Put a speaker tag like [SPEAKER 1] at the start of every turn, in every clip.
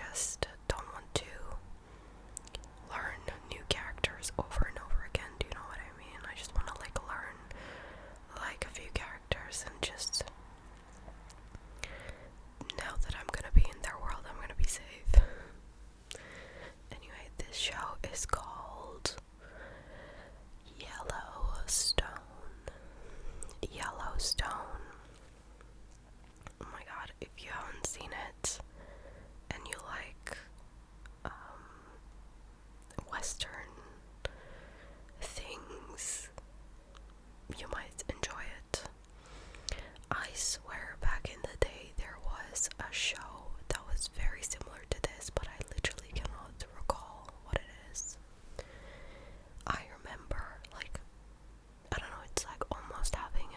[SPEAKER 1] just don't want to learn new characters over and over again. Do you know what I mean? I just want to like learn like a few characters and just know that I'm gonna be in their world, I'm gonna be safe. Anyway, this show is called Yellowstone. Yellowstone. Oh my god, if you haven't seen it and you like Western things, you might enjoy it. I swear back in the day there was a show that was very similar to this, but I literally cannot recall what it is. I remember, like, I don't know, it's like almost having a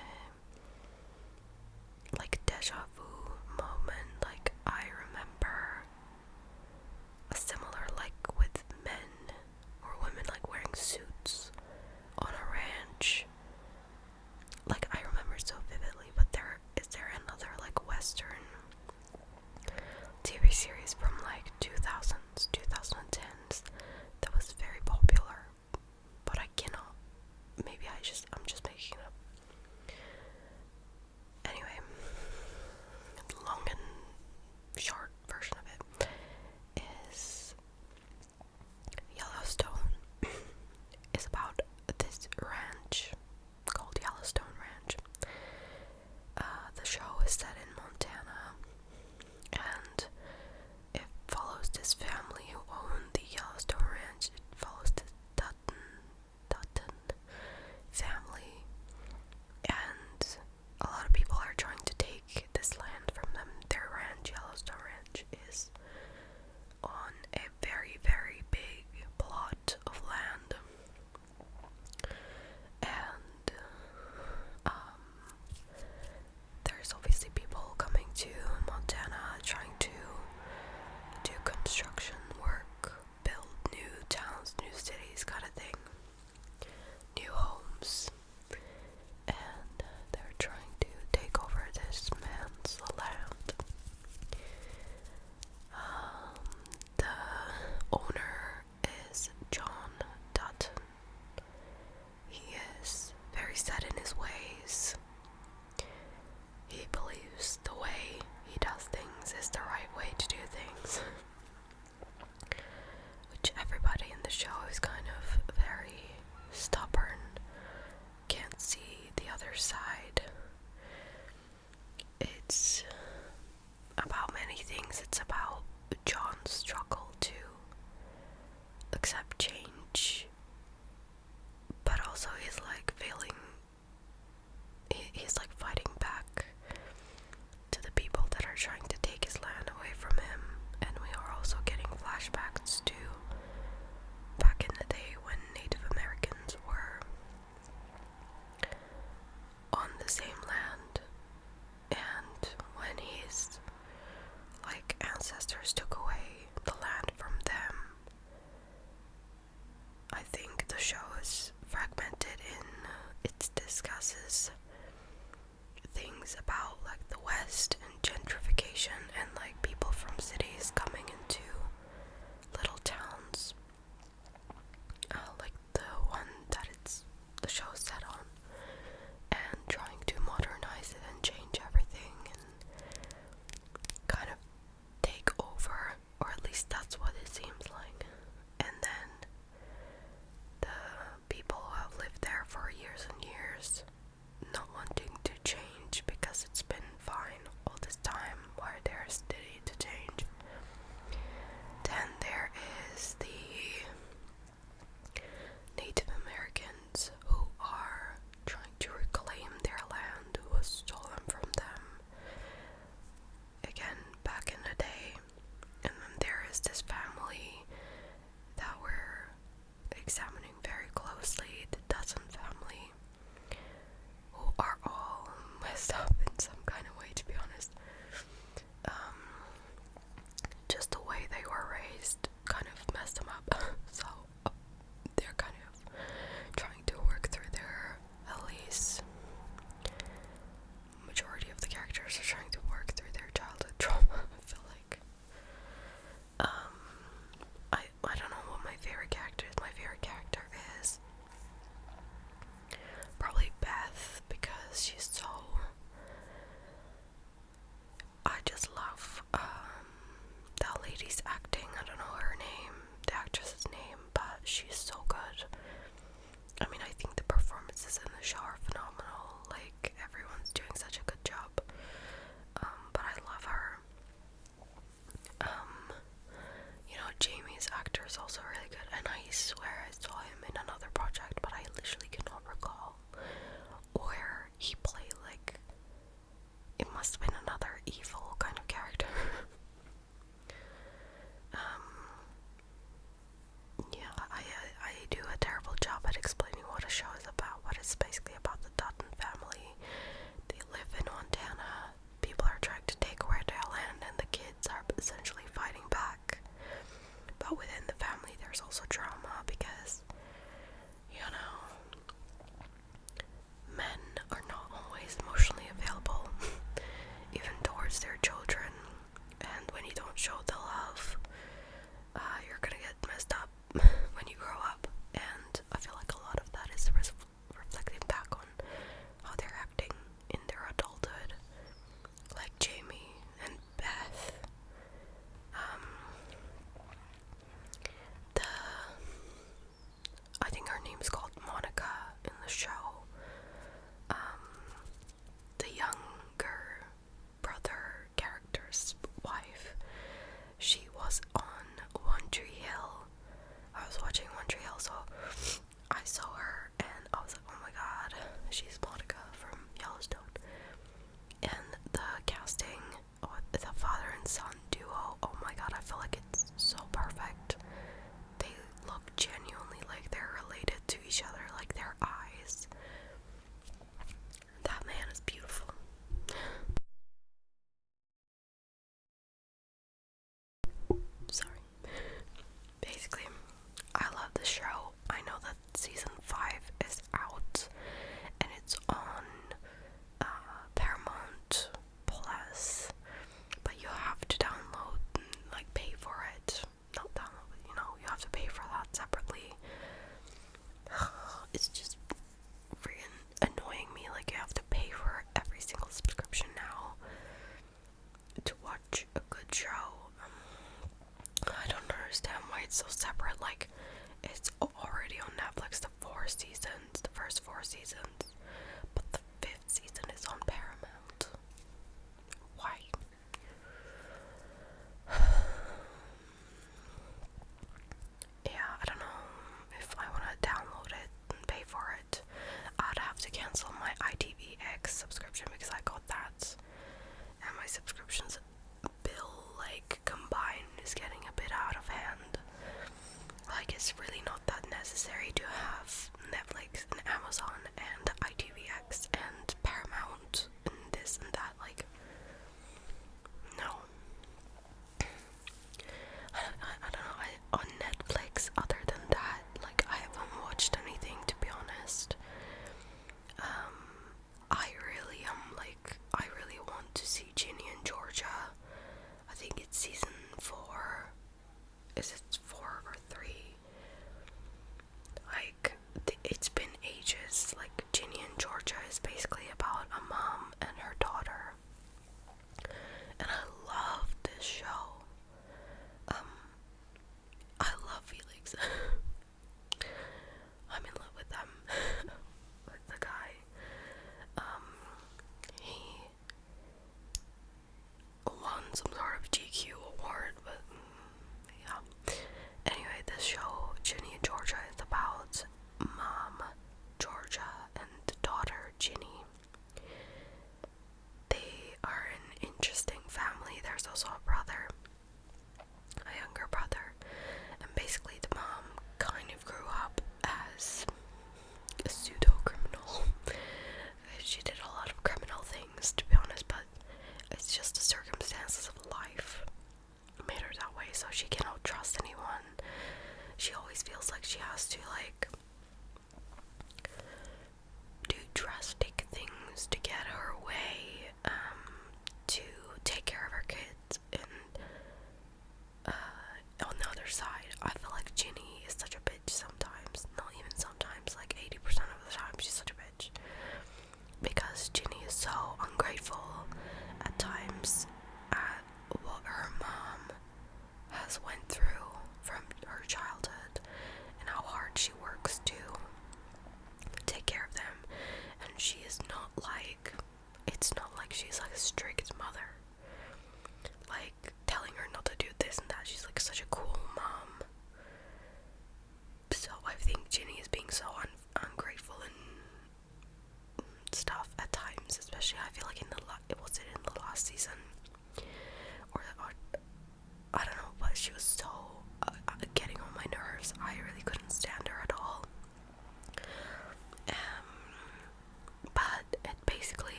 [SPEAKER 1] like deja vu moment. Like, I remember a similar, like with men or women like wearing suits on a ranch. Like, I remember so vividly, but is there another like Western was on One Tree Hill. I was watching One Tree Hill, so I saw her and I was like, oh my god, she's Monica from Yellowstone. And the casting, the father and son duo, oh my god, I feel like it's so perfect. They look genuinely like they're related to each other, like their eyes. That man is beautiful. Sorry. Basically, I love the show. I know that season 5 is out and it's on Paramount Plus, but you have to download and like pay for it. Not download, but you have to pay for that separately. It's just freaking annoying me. Like, you have to pay for every single subscription now to watch a good show. I don't understand why it's so separate. Like, it's already on Netflix, the first 4 seasons, but the 5th season is on Paramount. Why? Yeah, I don't know if I want to download it and pay for it. I'd have to cancel my ITVX subscription because I got that, and my subscriptions bill, like, combined is getting a bit out of hand. Like, it's really not that necessary to have Netflix and Amazon and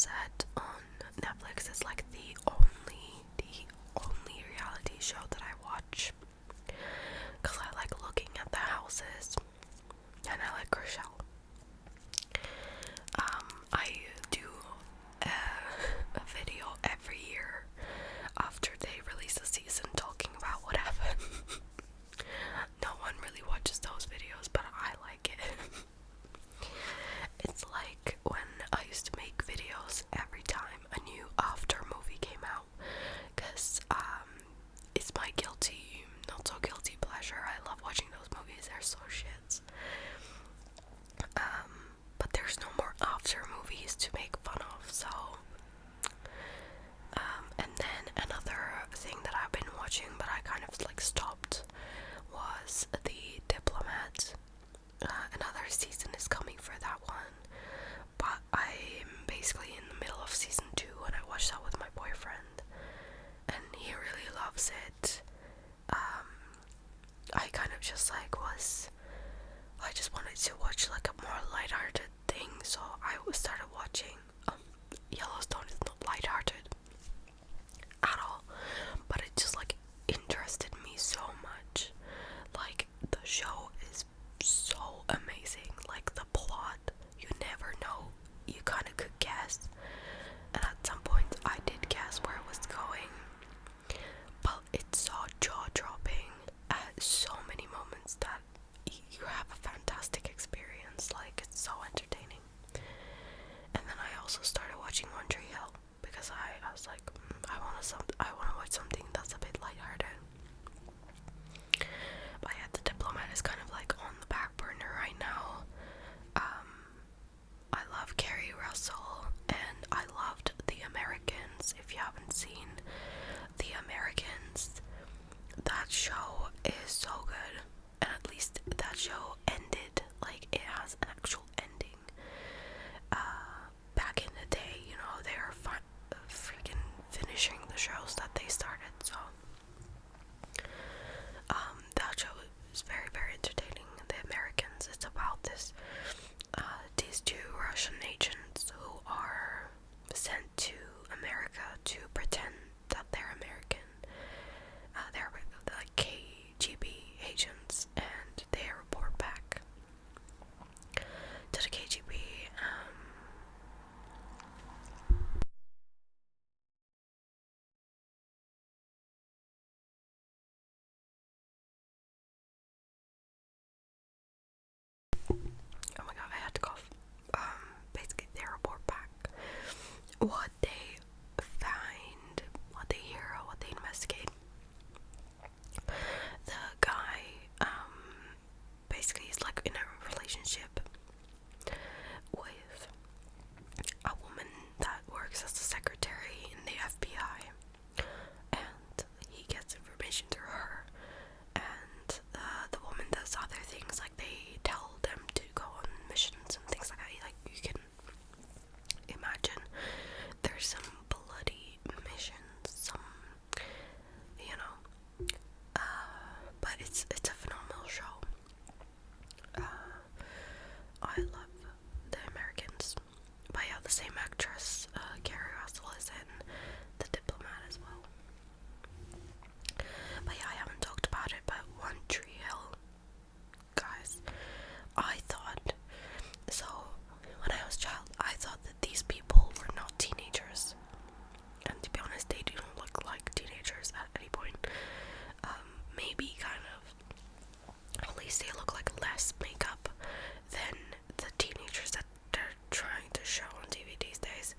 [SPEAKER 1] Sunset on Netflix is like the only reality show that I watch, because I like looking at the houses and I like Rochelle. I do a video every year after they release a season talking about what happened. No one really watches those videos, but I like it. It's like when I used to make videos every time a new After movie came out, because it's my not so guilty pleasure. I love watching those movies, they're so shit. But there's no more After movies to make fun of, so and then another thing that I've been watching but I kind of like stopped was The Diplomat. Another season is coming for that one, but I'm basically in the middle of season 2 and I watched that with my boyfriend and he really loves it. I kind of just like I just wanted to watch like a more lighthearted thing, so I started watching Yellowstone. Is not lighthearted at all, but it just like interested me so much. Like the show is so amazing, like the plot, you never know, you kind of could guess, and at some point I did guess where it was going, but it's so jaw-dropping at so many moments that you have a fantastic experience. Like it's so entertaining. And then I also started watching One Tree Hill because I was like, I want to watch something that's a bit lighthearted. But yeah, The Diplomat is kind of like on the back burner right now. I love Carrie Russell and I loved The Americans. If you haven't seen The Americans, that show is so good, and at least that show ended, like it has an actual ending. Back in the day, you know, they are freaking finishing the shows that they started, so that show is very, very entertaining. The Americans, it's about these two Russian agents who are sent to America to pretend that they're American. They're like KGB agents, and they report back to the KGB. Oh my god, I had to cough. Basically, they report back what they find, what they hear, what they investigate. The guy, basically is like in a relationship with a woman that works as a secretary in the FBI, and he gets information through her, and the woman does other things, like they tell them to go on missions and things like that. Like you can imagine there's some bloody missions, some, you know, but it's a phenomenal show. I love The Americans. But yeah, the same actress, Carrie Russell, is in The Diplomat as well. But yeah, I haven't talked about it, but One Tree Hill, guys, I thought, so when I was a child, I thought that these people were not teenagers. And to be honest, they do not look like teenagers at any point. Maybe kind of, at least they look like less makeup than the teenagers that they're trying to show on TV these days.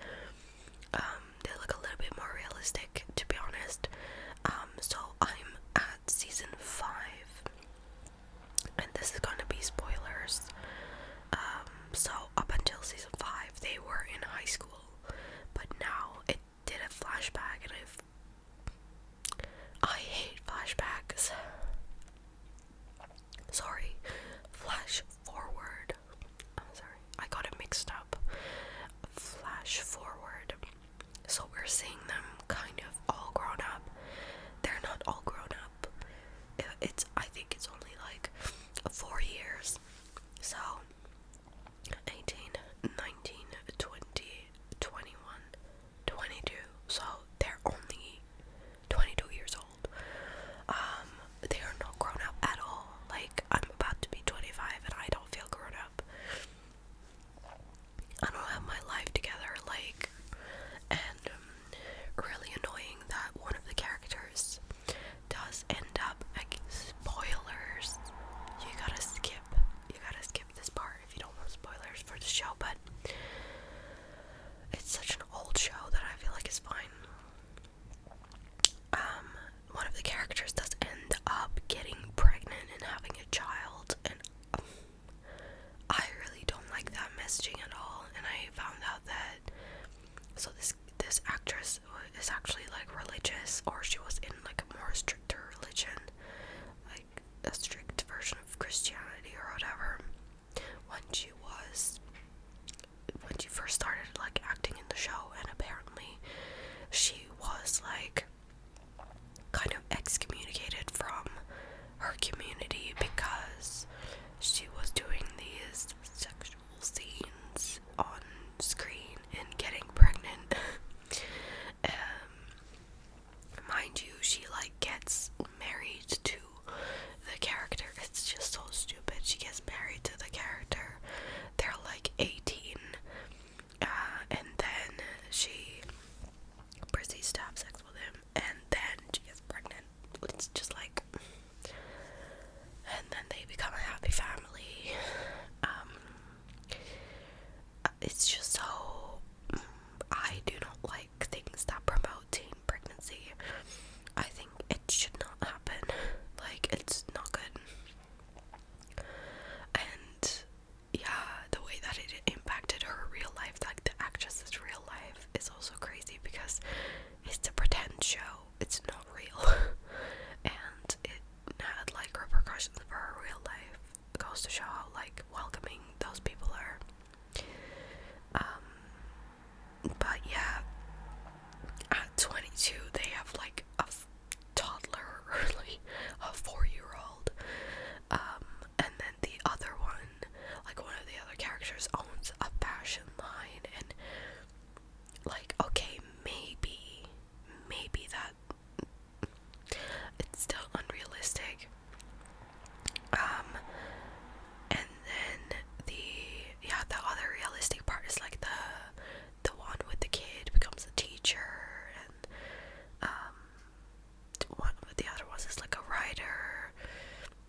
[SPEAKER 1] They look a little bit more realistic, to be honest. So I'm at season 5, and this is gonna be spoilers. So up until season 5, they were in high school, but now it did a flashback, and I hate flashbacks. Sorry, flash forward. I'm sorry, I got it mixed up. Flash forward. So we're seeing them kind of all grown up. They're not all grown up. I think it's only like 4 years. So 18, 19, 20, 21, community because she was doing these sexual scenes on screen and getting pregnant. Mind you, she like gets married to the character. It's just so stupid. She gets married to the character. They're like 18, and then she proceeds to have sex with him, and then she gets pregnant. It's just like, and then they become a happy family. It's just so, I do not like things that promote teen pregnancy. I think it should not happen. Like, it's not good. And yeah, the way that it impacted her real life, like the actress's real life, is also crazy because it's a pretend show. It's not real. And it had like repercussions for her real life. It goes to show how like welcoming those people are. But yeah, at 22 they have like a toddler, or like a 4-year-old. And then the other one, like one of the other characters, owns a fashion line, and like, okay, maybe that it's still unrealistic. And then the other realistic part is like the one with the kid becomes a teacher, and one of the other ones is like a writer,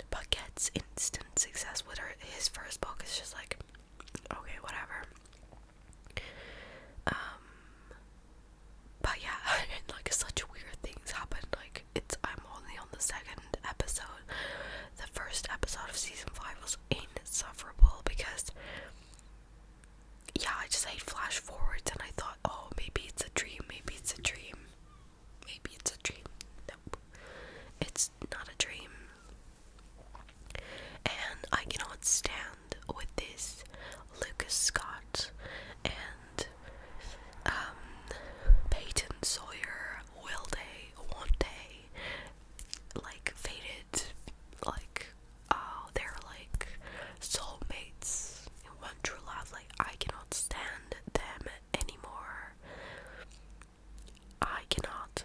[SPEAKER 1] but gets instant success with his first book. Is just like, okay, whatever. But yeah, and like such weird things happen. Like, I'm only on the second episode. The first episode of season 5 was insufferable because, yeah, I just hate flash forwards, and I thought, oh, maybe it's a dream, maybe it's a dream, maybe it's a dream. Nope, it's not a dream. And I cannot stand with this Lucas Scott and Peyton Sawyer, will they, won't they, like fated, like, oh, they're like soulmates in one true love. Like, I cannot stand them anymore. I cannot.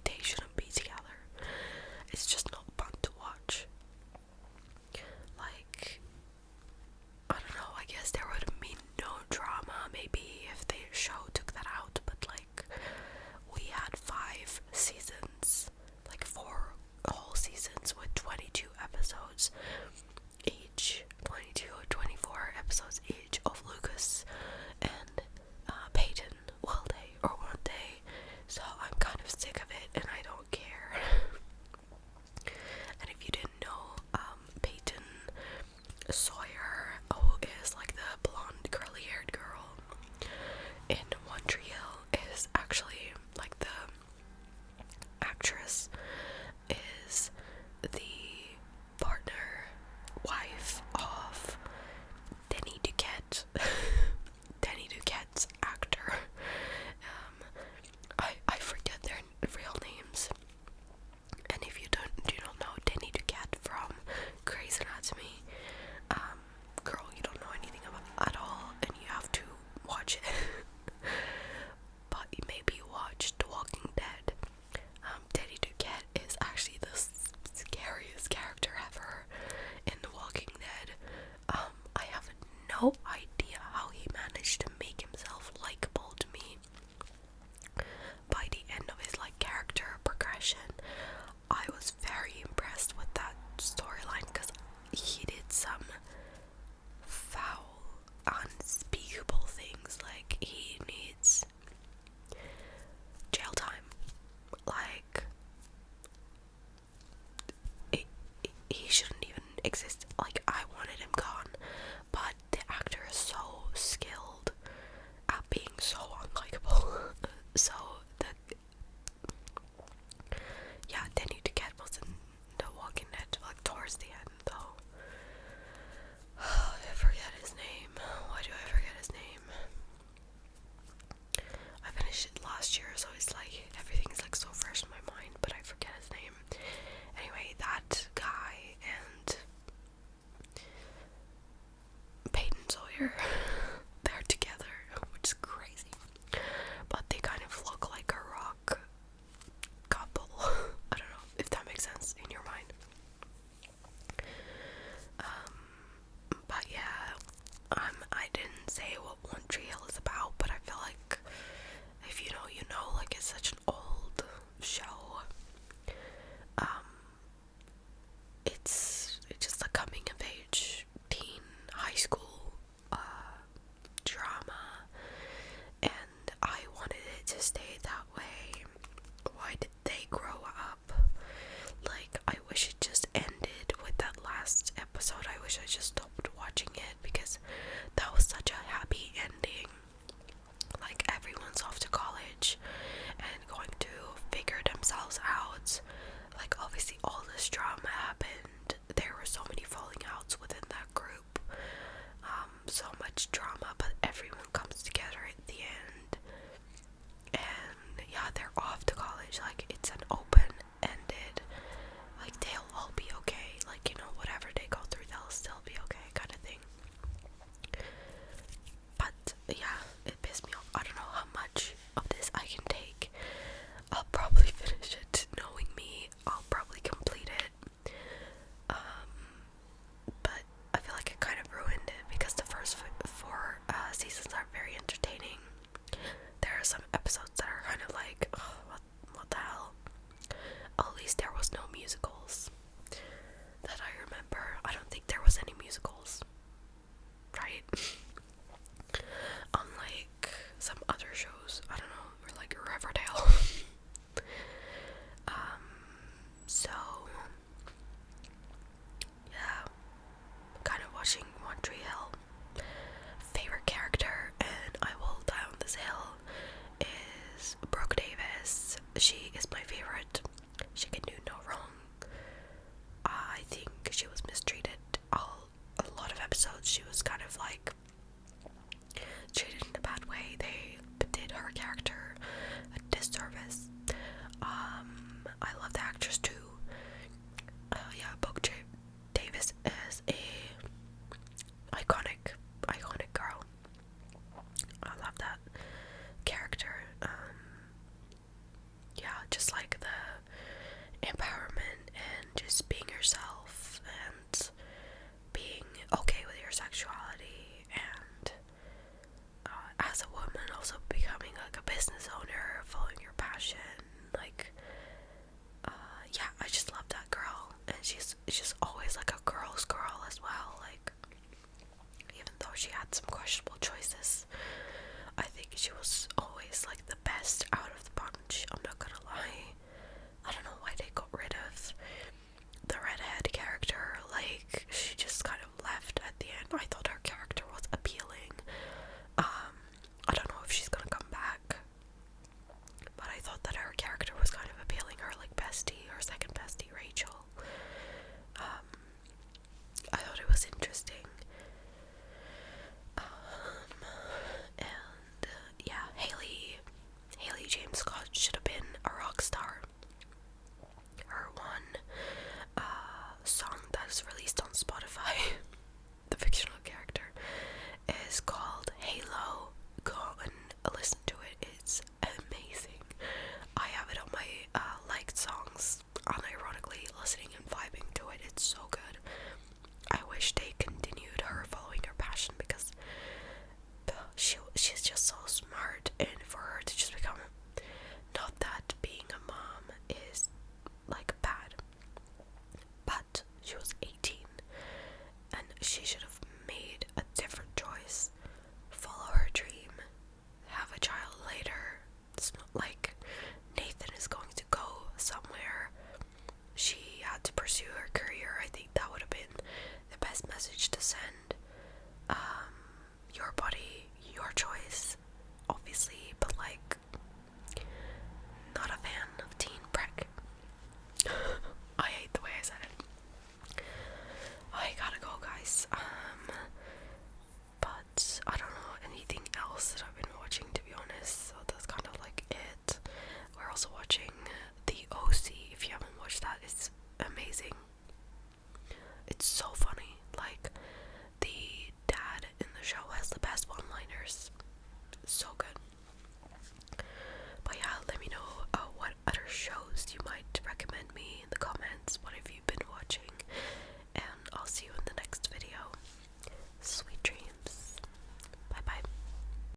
[SPEAKER 1] They shouldn't be together. It's just not fun to watch. Like, I don't know, I guess there would be no drama maybe if the show took that out, but like, we had 5 seasons, like 4 whole seasons with 22 episodes each, 22 or 24 episodes each of Lucas and Peyton, will they or won't they? So I'm kind of sick of it, and I don't care. And if you didn't know, Peyton Sawyer, who is like the blonde curly haired girl in Montreal, is actually like the actress, is the partner, wife of Denny Duquette. Denny Duquette's actor. I forget their real names. And if you don't know Denny Duquette from Grey's Anatomy, girl, you don't know anything about at all, and you have to watch it. But maybe you watched The Walking Dead. Denny Duquette is actually the scariest character ever in The Walking Dead. I have no idea how he managed to make himself likable to me. By the end of his like character progression, I was very impressed with that storyline because he did some foul, unspeakable things. Like, he needs jail time. Like, he shouldn't even exist